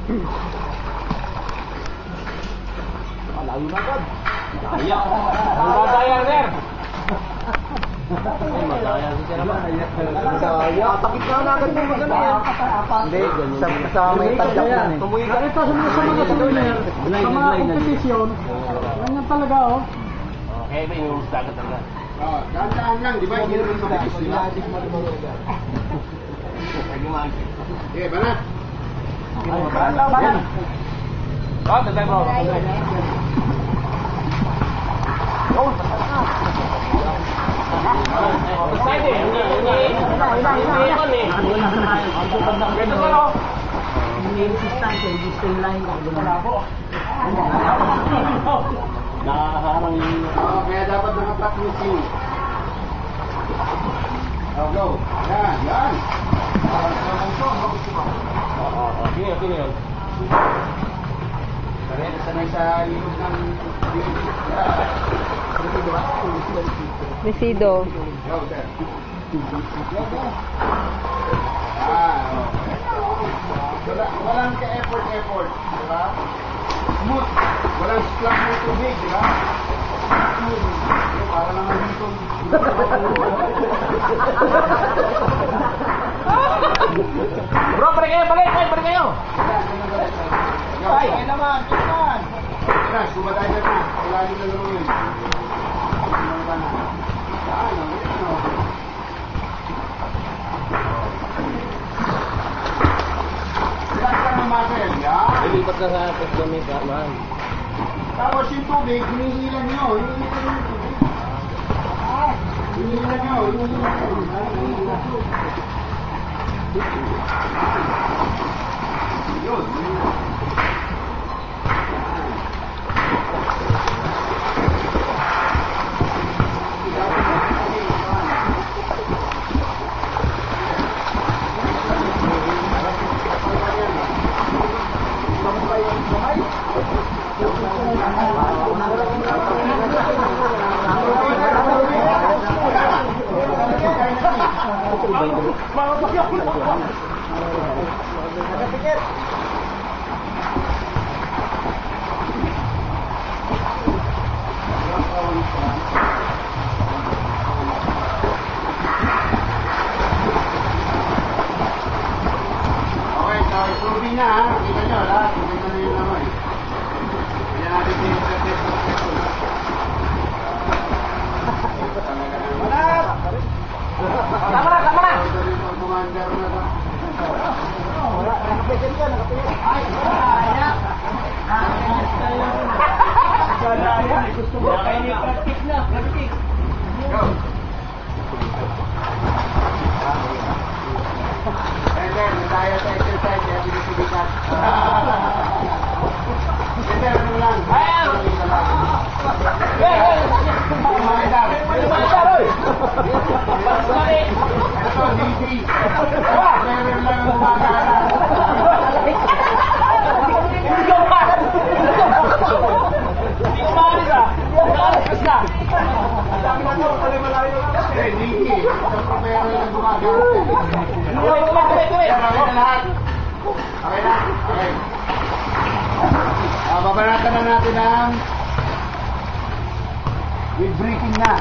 Malayo na agad. Daya. Ang daya, sir. Madaya si sir naman. Daya. Takip na agad mo maganda yan. Hindi, sa may tagyak yan eh. Ito sa mga trainer, sa mga kompetisyon, ganyan talaga oh. Okay, ba yung dagat talaga? Dahan-dahan lang, di ba? Hindi naman mabilis, di ba? Okay, banat. Banat. Oh, tatay bro. Oh, excited. Hindi resistance, hindi streamline. Nakaharang yung... Kaya dapat nakapat yung C. Go. Yan, yan. Sige yun. Sanay sa likod ng... Mesido. Go, sir. Walang ka-effort, di ba? Smooth. Walang splash ng tubig, di ba? Smooth. Para naman dito. Bro, balik kayo. Ay, naman. Crash, bumatayin na na. Kailangan na naman. Ilipat na sa pagdamit, man. Tapos yung tubig, hinihilan nyo. Hinihilan nyo. Yun. Okay, so improving na ha. Kita nyo, lahat. Kita na yung naman. Kaya natin yung test. Tama na. Commander na ba? Nakapegan ka, nakapegan. Ay, gusto mo. Practice na, practice. Go. Sir, tayo sa exercise. Kaya binisibikat. Sir, ano lang? Ito, DC. Meron lang ang gumagana. DC. Meron lang gumagana. Okay na lahat. Okay na? Okay. Babanatan na natin ang with breathing na.